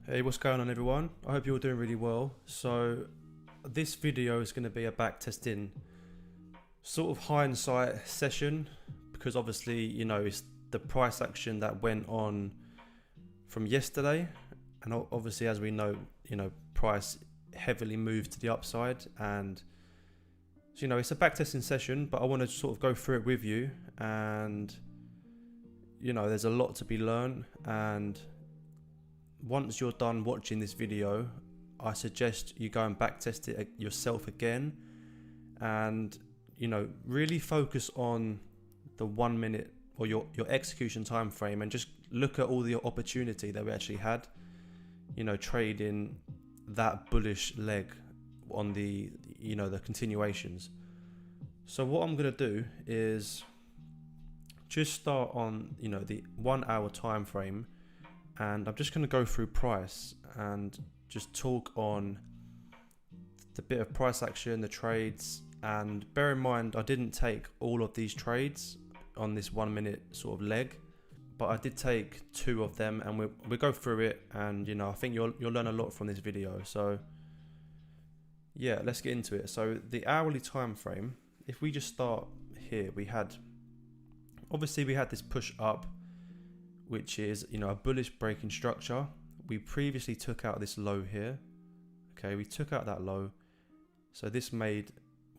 Hey, what's going on everyone? I hope you're all doing really well. So this video is going to be a backtesting sort of hindsight session because obviously, it's the price action that went on from yesterday, and obviously as we know, price heavily moved to the upside, and so, it's a backtesting session, but I want to sort of go through it with you, and there's a lot to be learned. And once you're done watching this video, I suggest you go and backtest it yourself again, and really focus on the 1 minute or your execution time frame, and just look at all the opportunity that we actually had, trading that bullish leg on the the continuations. So what I'm going to do is just start on the 1 hour time frame, and I'm just going to go through price and just talk on the bit of price action, the trades. And bear in mind, I didn't take all of these trades on this 1 minute sort of leg, but I did take 2 of them, and we'll go through it, and I think you'll learn a lot from this video. So yeah, let's get into it. So the hourly time frame, if we just start here, we had this push up, which is a bullish breaking structure. We previously took out this low here. Okay, we took out that low. So this made,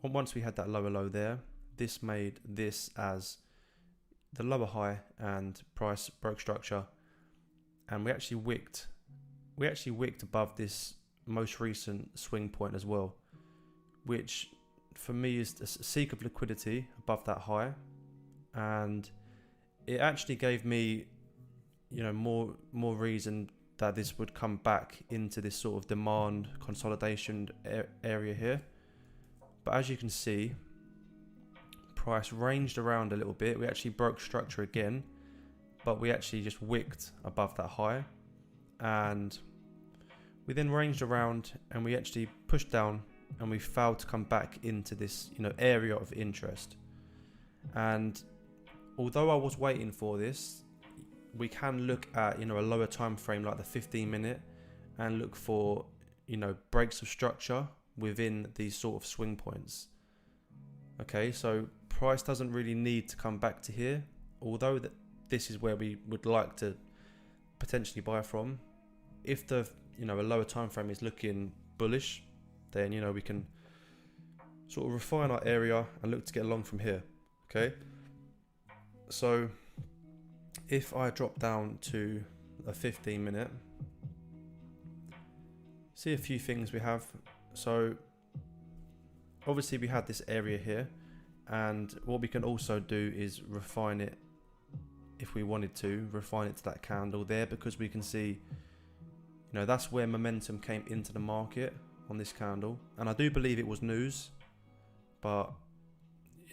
once we had that lower low there, this made this as the lower high, and price broke structure, and we actually wicked above this most recent swing point as well, which for me is a seek of liquidity above that high. And it actually gave me more reason that this would come back into this sort of demand consolidation area here. But as you can see, price ranged around a little bit. We actually broke structure again, but we actually just wicked above that high, and we then ranged around, and we actually pushed down, and we failed to come back into this area of interest. And although I was waiting for this, we can look at a lower time frame like the 15 minute and look for breaks of structure within these sort of swing points. Okay, so price doesn't really need to come back to here, although this is where we would like to potentially buy from. If the a lower time frame is looking bullish, then we can sort of refine our area and look to get along from here. Okay, so if I drop down to a 15 minute, see a few things we have. So obviously we had this area here, and what we can also do is refine it, if we wanted to refine it to that candle there, because we can see that's where momentum came into the market on this candle. And I do believe it was news, but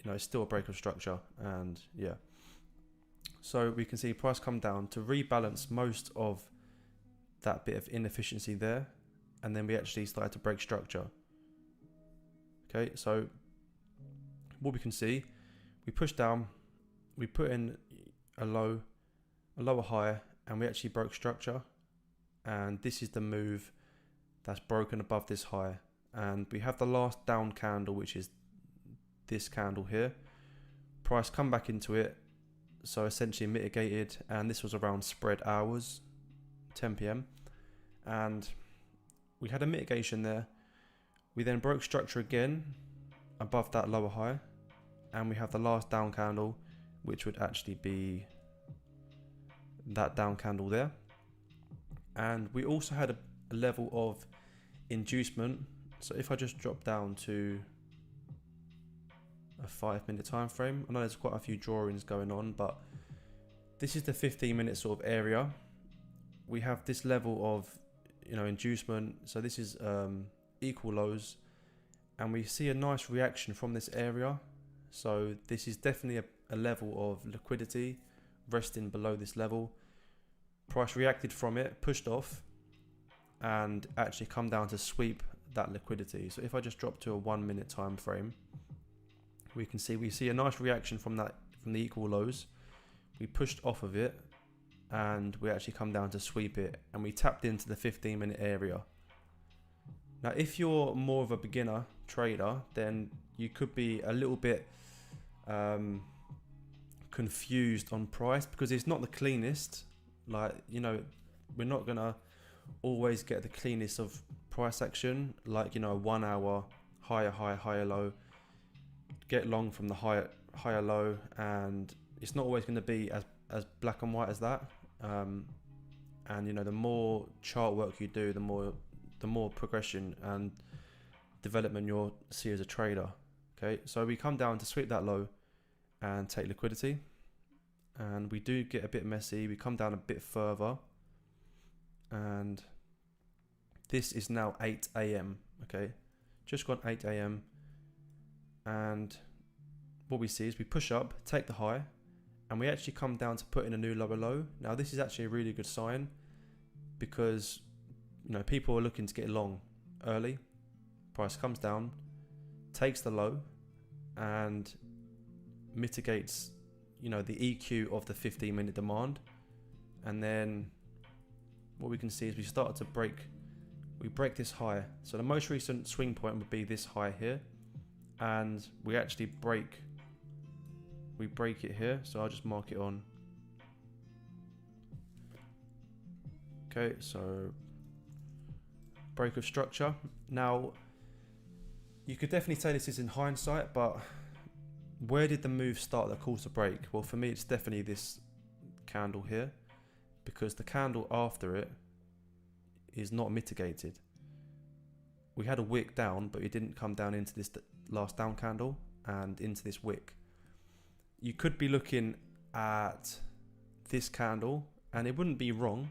it's still a break of structure. And yeah, so we can see price come down to rebalance most of that bit of inefficiency there, and then we actually started to break structure. Okay, so what we can see, we pushed down, we put in a lower high, and we actually broke structure. And this is the move that's broken above this high, and we have the last down candle, which is this candle here. Price come back into it, so essentially mitigated, and this was around spread hours, 10 p.m. and we had a mitigation there. We then broke structure again above that lower high, and we have the last down candle, which would actually be that down candle there. And we also had a level of inducement. So if I just drop down to a 5 minute time frame, I know there's quite a few drawings going on, but this is the 15 minute sort of area. We have this level of inducement, so this is equal lows, and we see a nice reaction from this area. So this is definitely a level of liquidity resting below this level. Price reacted from it, pushed off, and actually come down to sweep that liquidity. So if I just drop to a 1 minute time frame, we can see a nice reaction from the equal lows. We pushed off of it, and we actually come down to sweep it, and we tapped into the 15-minute area. Now, if you're more of a beginner trader, then you could be a little bit confused on price because it's not the cleanest. Like, you know, we're not gonna always get the cleanest of price action, like, you know, 1 hour higher high, higher low, get long from the higher low, and it's not always going to be as black and white as that. And you know, the more chart work you do, the more progression and development you'll see as a trader. Okay, so we come down to sweep that low and take liquidity, and we do get a bit messy. We come down a bit further, and this is now 8 a.m. okay, just gone 8 a.m. and what we see is we push up, take the high, and we actually come down to put in a new lower low. Now this is actually a really good sign because, you know, people are looking to get long early. Price comes down, takes the low, and mitigates, you know, the EQ of the 15-minute demand. And then what we can see is we start to break this high. So the most recent swing point would be this high here, and we actually break it here. So I'll just mark it on. Okay, so break of structure. Now you could definitely say this is in hindsight, but where did the move start that caused the break? Well, for me, it's definitely this candle here, because the candle after it is not mitigated. We had a wick down, but it didn't come down into this last down candle and into this wick. You could be looking at this candle, and it wouldn't be wrong,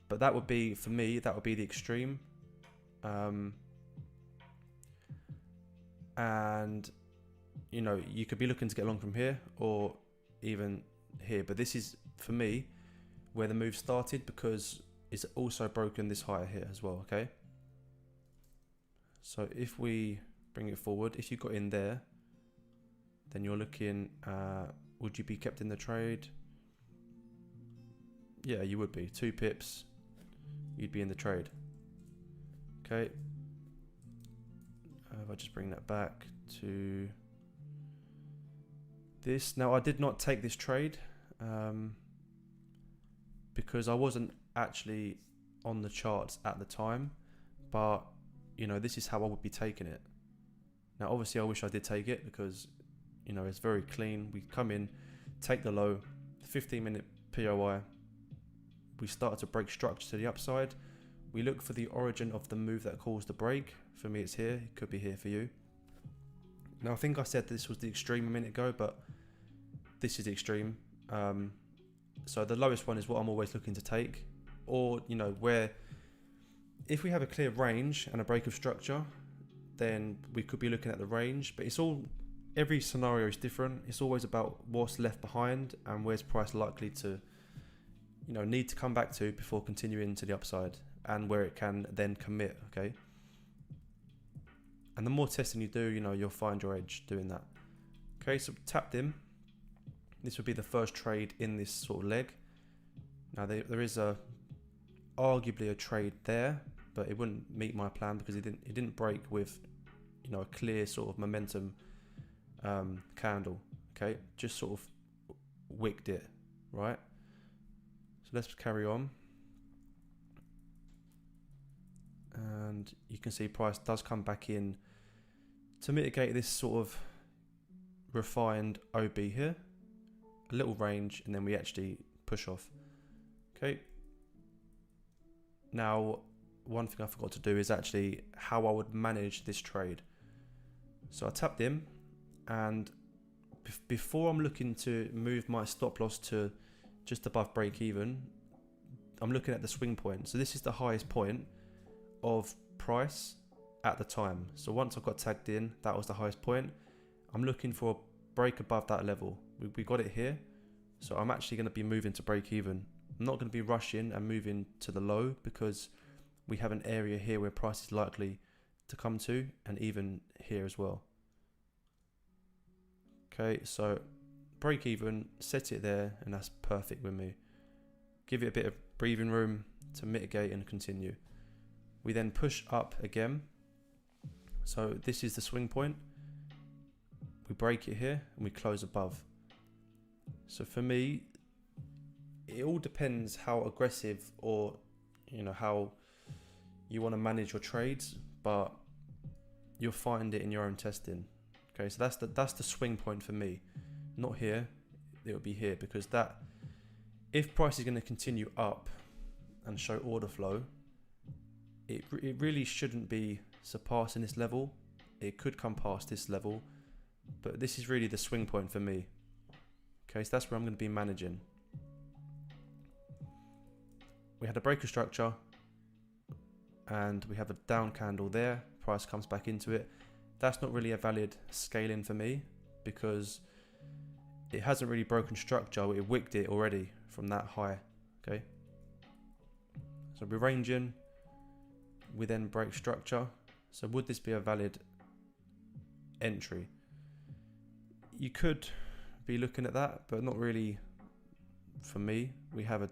but that would be, for me, that would be the extreme. And you know, you could be looking to get long from here or even here, but this is, for me, where the move started, because it's also broken this higher here as well. Okay, so if we bring it forward, if you got in there, then you're looking at, would you be kept in the trade? Yeah, you would be. 2 pips, you'd be in the trade. Okay, if I just bring that back to this. Now, I did not take this trade because I wasn't actually on the charts at the time, but you know, this is how I would be taking it. Now, obviously I wish I did take it because, you know, it's very clean. We come in, take the low, 15-minute POI, we start to break structure to the upside. We look for the origin of the move that caused the break. For me, it's here. It could be here for you. Now, I think I said this was the extreme a minute ago, but this is the extreme. So the lowest one is what I'm always looking to take, or, you know, where if we have a clear range and a break of structure, then we could be looking at the range. But it's all, every scenario is different. It's always about what's left behind and where's price likely to, you know, need to come back to before continuing to the upside, and where it can then commit. Okay, and the more testing you do, you know, you'll find your edge doing that. Okay, so tapped in. This would be the first trade in this sort of leg. Now there is arguably a trade there, but it wouldn't meet my plan because it didn't break with, you know, a clear sort of momentum candle. Okay, just sort of wicked it, right? So let's carry on, and you can see price does come back in to mitigate this sort of refined OB here, a little range, and then we actually push off. Okay, now one thing I forgot to do is actually how I would manage this trade. So I tapped in, and before I'm looking to move my stop loss to just above break even, I'm looking at the swing point. So this is the highest point of price at the time. So once I got tagged in, that was the highest point. I'm looking for a break above that level. We got it here, so I'm actually going to be moving to break even. I'm not going to be rushing and moving to the low because we have an area here where price is likely to come to, and even here as well. Okay, so break even, set it there, and that's perfect with me. give it a bit of breathing room to mitigate and continue. We then push up again. So this is the swing point. We break it here and we close above. So for me, it all depends how aggressive or how you want to manage your trades, but you'll find it in your own testing. Okay, so that's the swing point for me. Not here, it will be here, because that, if price is going to continue up and show order flow, it really shouldn't be surpassing this level. It could come past this level, but this is really the swing point for me. Okay, so that's where I'm going to be managing. We had a breaker structure and we have a down candle there. Price comes back into it. That's not really a valid scaling for me because it hasn't really broken structure. It wicked it already from that high. Okay, so we're ranging. We then break structure. So would this be a valid entry? You could be looking at that, but not really for me. We have an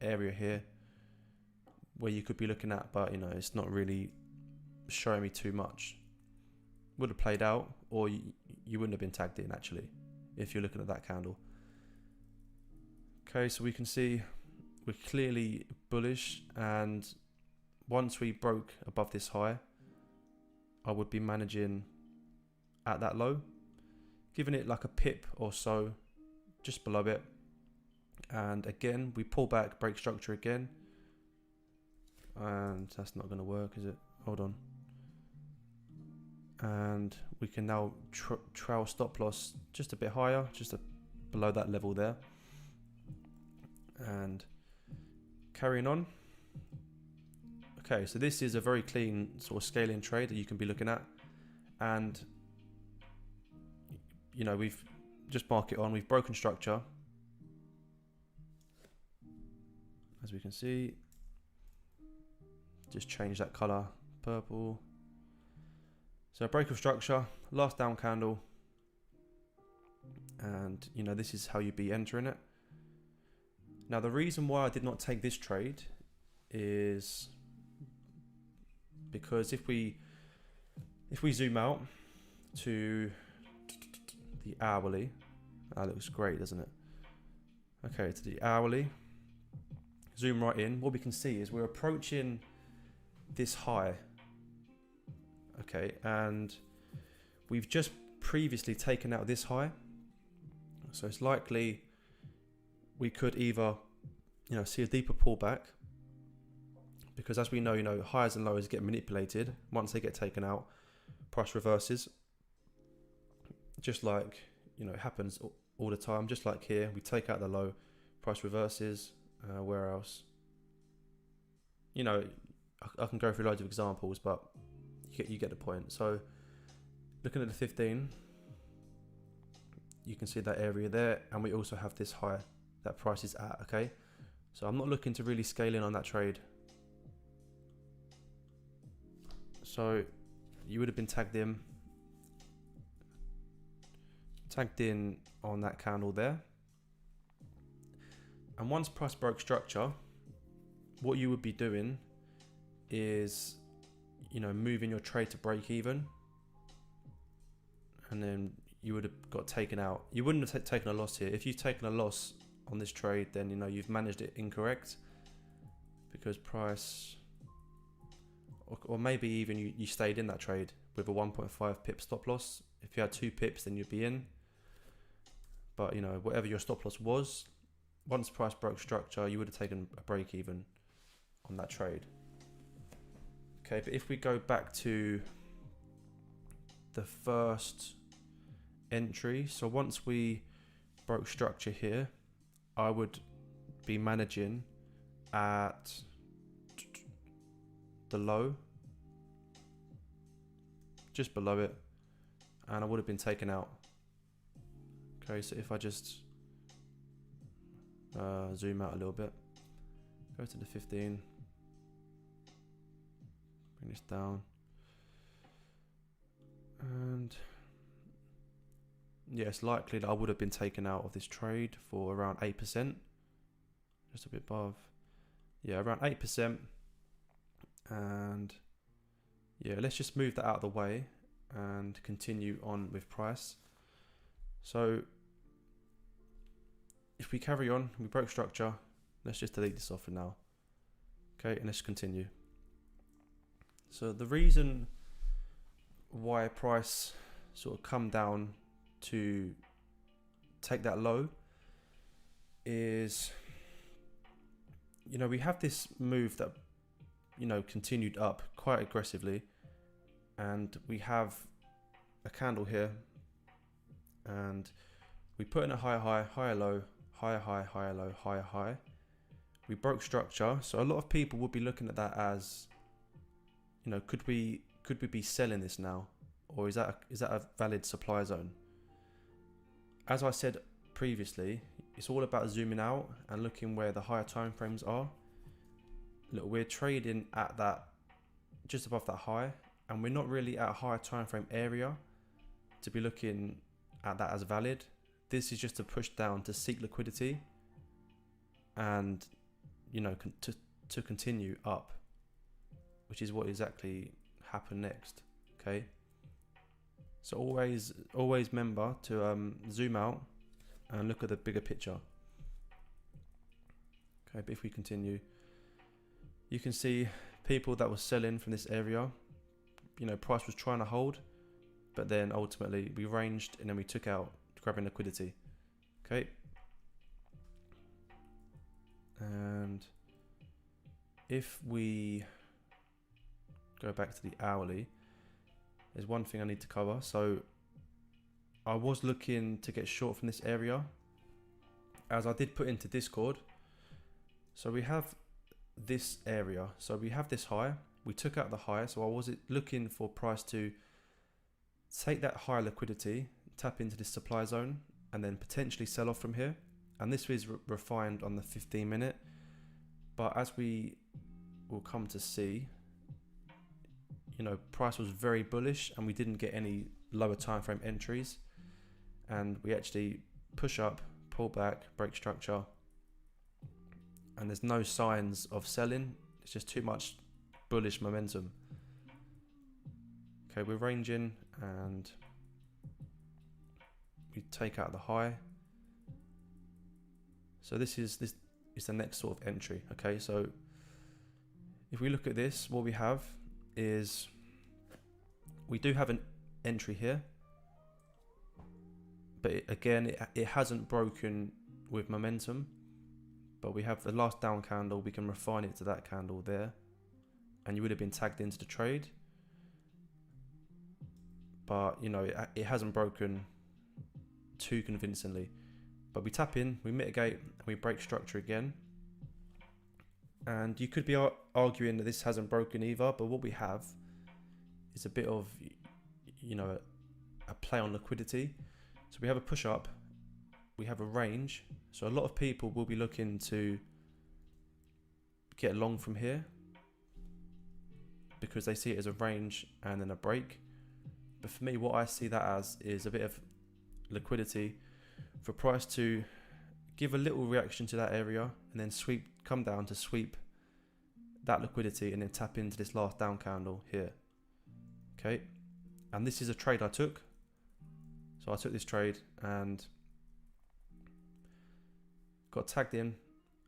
area here where you could be looking at, but it's not really showing me too much. Would have played out, or you wouldn't have been tagged in actually if you're looking at that candle. Okay, so we can see we're clearly bullish, and once we broke above this high, I would be managing at that low, giving it like a pip or so just below it. And again, we pull back, break structure again. And that's not going to work, is it? Hold on. And we can now trail stop loss just a bit higher, just below that level there. And carrying on. Okay, so this is a very clean sort of scaling trade that you can be looking at. And we've just marked it on, we've broken structure. As we can see, just change that color, purple. So break of structure, last down candle. And this is how you'd be entering it. Now the reason why I did not take this trade is because if we zoom out to the hourly, that looks great, doesn't it? Okay, to the hourly, zoom right in, what we can see is we're approaching this high. Okay, and we've just previously taken out this high, so it's likely we could either see a deeper pullback, because as we know, highs and lows get manipulated. Once they get taken out, price reverses, just like it happens all the time. Just like here, we take out the low, price reverses. Where else? I can go through loads of examples, but you get the point. So looking at the 15, you can see that area there, and we also have this high that price is at. Okay, so I'm not looking to really scale in on that trade. So you would have been tagged in on that candle there. And once price broke structure, what you would be doing is, moving your trade to break even. And then you would have got taken out. You wouldn't have taken a loss here. If you've taken a loss on this trade, then you've managed it incorrect, because price, or maybe even you stayed in that trade with a 1.5 pip stop loss. If you had 2 pips, then you'd be in. But whatever your stop loss was, once price broke structure, you would have taken a break even on that trade. Okay, but if we go back to the first entry, so once we broke structure here, I would be managing at the low, just below it, and I would have been taken out. Okay, so if I just zoom out a little bit, go to the 15, bring this down, and yeah, it's likely that I would have been taken out of this trade for around 8%. just a bit above, yeah, around 8%. And yeah, let's just move that out of the way and continue on with price. So if we carry on, we broke structure, let's just delete this off for now. Okay, and let's continue. So the reason why price sort of come down to take that low is, you know, we have this move that, you know, continued up quite aggressively, and we have a candle here, and we put in a higher high, higher low, higher high, higher low, higher high. We broke structure, so a lot of people would be looking at that as, you know, could we be selling this now, or is that a valid supply zone? As I said previously, it's all about zooming out and looking where the higher time frames are. Look, we're trading at that, just above that high, and we're not really at a higher time frame area to be looking at that as valid. This is just a push down to seek liquidity and, you know, to continue up, which is what exactly happened next. Okay, so always remember to zoom out and look at the bigger picture. Okay, but if we continue, you can see people that were selling from this area. You know, price was trying to hold, but then ultimately we ranged and then we took out, grabbing liquidity. Okay, and if we go back to the hourly, there's one thing I need to cover. So I was looking to get short from this area, as I did put into Discord. So we have this area, so we have this high, we took out the high, so I was looking for price to take that higher liquidity, tap into this supply zone, and then potentially sell off from here. And this was refined on the 15-minute, but as we will come to see, you know, price was very bullish and we didn't get any lower time frame entries, and we actually push up, pull back, break structure, and there's no signs of selling. It's just too much bullish momentum. Okay, we're ranging and we take out the high. So this is the next sort of entry. Okay, so if we look at this, what we have is we do have an entry here, but it hasn't broken with momentum. But we have the last down candle, we can refine it to that candle there, and you would have been tagged into the trade. But, you know, it hasn't broken too convincingly. But we tap in, we mitigate, and we break structure again. And you could be arguing that this hasn't broken either, but what we have is a bit of, you know, a play on liquidity. So we have a push up, we have a range. So a lot of people will be looking to get long from here because they see it as a range and then a break. But for me, what I see that as is a bit of liquidity for price to give a little reaction to that area and then come down to sweep that liquidity and then tap into this last down candle here. Okay, and this is a trade I took. So I took this trade and got tagged in,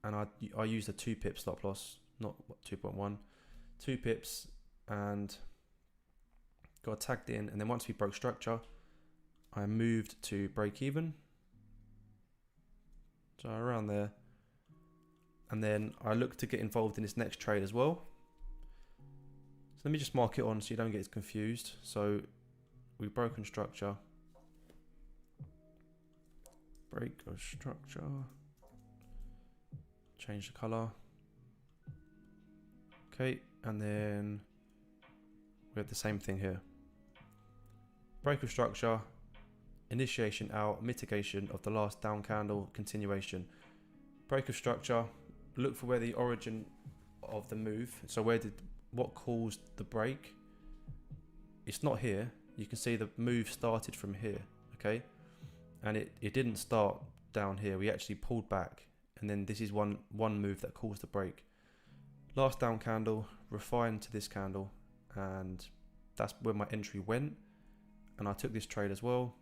and I used a 2 pip stop loss, not 2.1, 2 pips, and got tagged in. And then once we broke structure, I moved to break even, so around there. And then I looked to get involved in this next trade as well. So let me just mark it on so you don't get confused. So we've broken structure, break of structure, change the color. Okay, and then we have the same thing here. Break of structure, initiation out, mitigation of the last down candle, continuation. Break of structure, look for where the origin of the move. So what caused the break? It's not here. You can see the move started from here, okay? And it didn't start down here. We actually pulled back and then this is one move that caused the break. Last down candle, refined to this candle, and that's where my entry went, and I took this trade as well.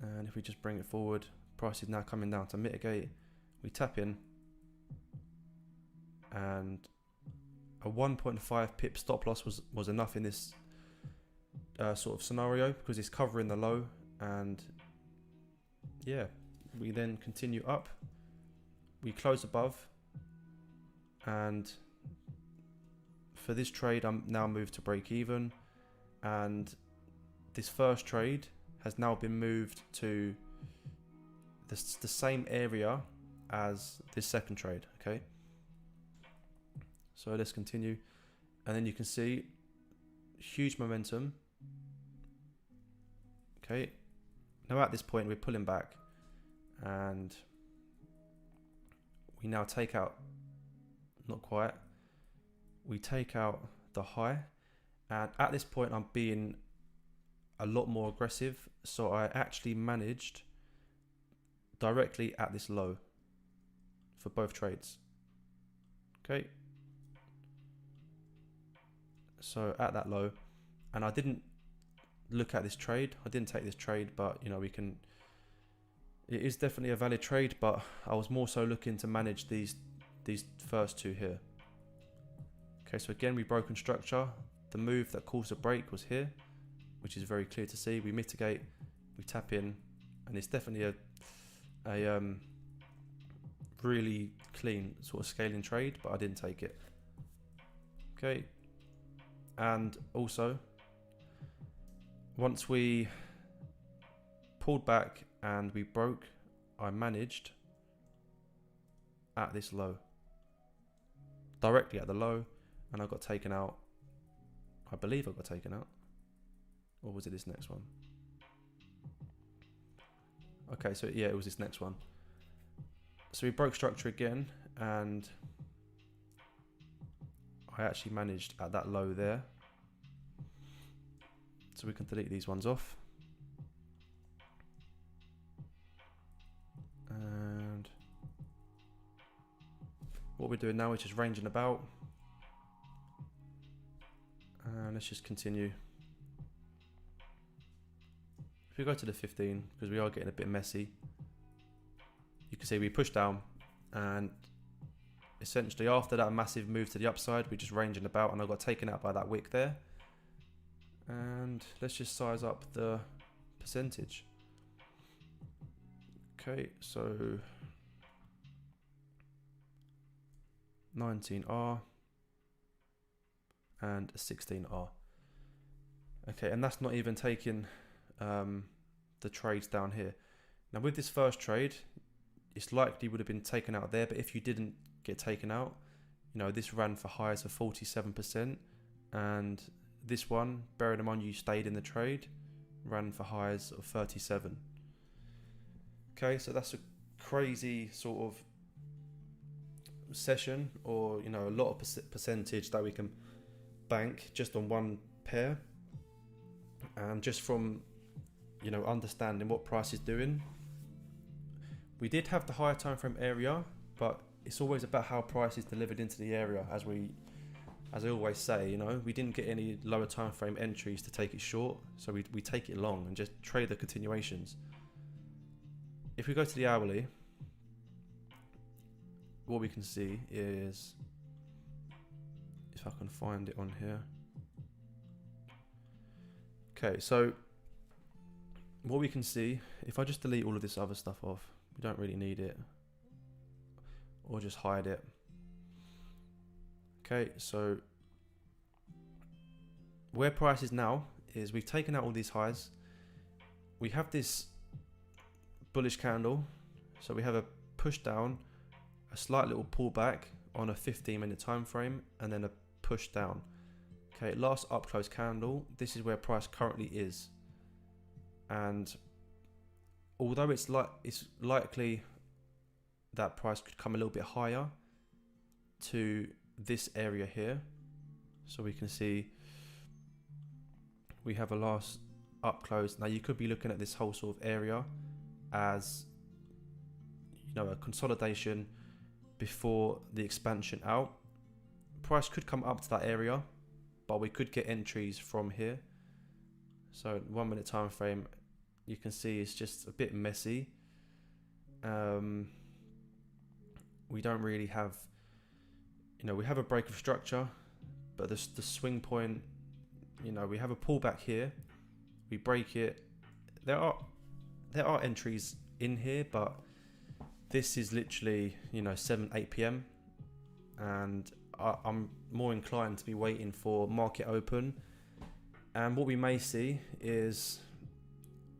And if we just bring it forward, price is now coming down to mitigate. We tap in, and a 1.5 pip stop loss was enough in this sort of scenario, because it's covering the low. And yeah, we then continue up, we close above, and for this trade I'm now moved to break even, and this first trade has now been moved to the same area as this second trade. Okay, so let's continue, and then you can see huge momentum. Okay, now at this point we're pulling back, and we now take out, not quite, we take out the high, and at this point I'm being a lot more aggressive, so I actually managed directly at this low for both trades. Okay, so at that low, and I didn't look at this trade, I didn't take this trade, but you know, we can, it is definitely a valid trade, but I was more so looking to manage these first two here. Okay, so again, we broken structure. The move that caused a break was here, which is very clear to see. We mitigate, we tap in, and it's definitely a really clean sort of scaling trade, but I didn't take it. Okay, and also once we pulled back and we broke, I managed at this low, directly at the low, and I got taken out. I believe I got taken out, or was it this next one? Okay, so yeah, it was this next one. So we broke structure again, and I actually managed at that low there. So we can delete these ones off. And what we're doing now is just ranging about. And let's just continue. If we go to the 15, because we are getting a bit messy, you can see we push down, and essentially after that massive move to the upside, we're just ranging about, and I got taken out by that wick there. And let's just size up the percentage. Okay, so 19R and a 16R. Okay, and that's not even taking the trades down here. Now with this first trade, it's likely would have been taken out there, but if you didn't get taken out, you know, this ran for highs of 47%, and this one, bearing in mind you stayed in the trade, ran for highs of 37. Okay, so that's a crazy sort of session, or you know, a lot of percentage that we can bank just on one pair, and just from, you know, understanding what price is doing. We did have the higher time frame area, but it's always about how price is delivered into the area. As I always say, you know, we didn't get any lower time frame entries to take it short, so we take it long and just trade the continuations. If we go to the hourly, what we can see is, if I can find it on here. Okay, so what we can see, if I just delete all of this other stuff off, we don't really need it, or just hide it. Okay, so where price is now is we've taken out all these highs. We have this bullish candle, so we have a push down, a slight little pullback on a 15-minute time frame, and then a push down. Okay, last up close candle, this is where price currently is, and although it's likely that price could come a little bit higher to this area here, so we can see we have a last up close. Now you could be looking at this whole sort of area as, a consolidation before the expansion out. Price could come up to that area, but we could get entries from here. So 1 minute time frame, you can see it's just a bit messy. We don't really have, we have a break of structure, but the swing point, we have a pullback here, we break it. There are entries in here, but this is literally 7-8 p.m. and I'm more inclined to be waiting for market open. And what we may see is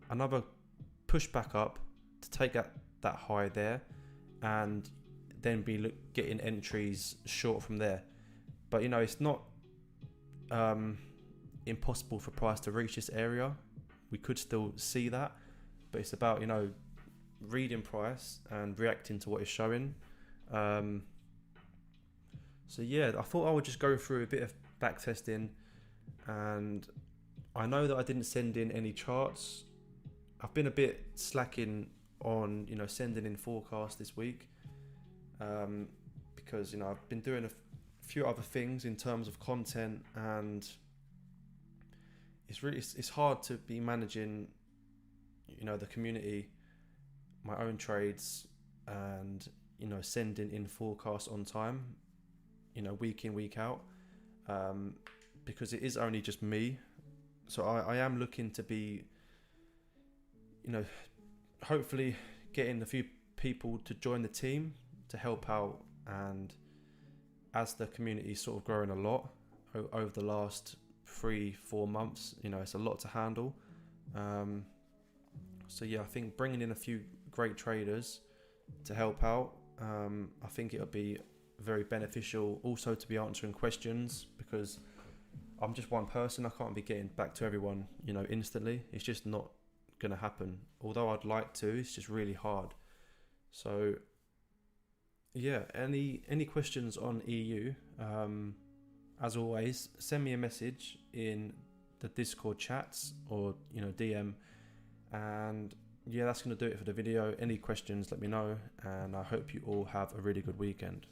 another push back up to take that high there, and then be getting entries short from there. But it's not impossible for price to reach this area. We could still see that, but it's about reading price and reacting to what it's showing. So yeah, I thought I would just go through a bit of back testing, and I know that I didn't send in any charts. I've been a bit slacking on sending in forecasts this week, because I've been doing a few other things in terms of content, and it's hard to be managing the community, my own trades, and sending in forecasts on time, week in, week out, because it is only just me. So I am looking to be hopefully getting a few people to join the team to help out. And as the community is sort of growing a lot over the last 3-4 months, it's a lot to handle. So yeah, I think bringing in a few great traders to help out, I think it'll be very beneficial also to be answering questions, because I'm just one person. I can't be getting back to everyone instantly. It's just not gonna happen. Although I'd like to, it's just really hard. So yeah, any questions on EU, as always, send me a message in the Discord chats or DM, and yeah, that's going to do it for the video. Any questions, let me know, and I hope you all have a really good weekend.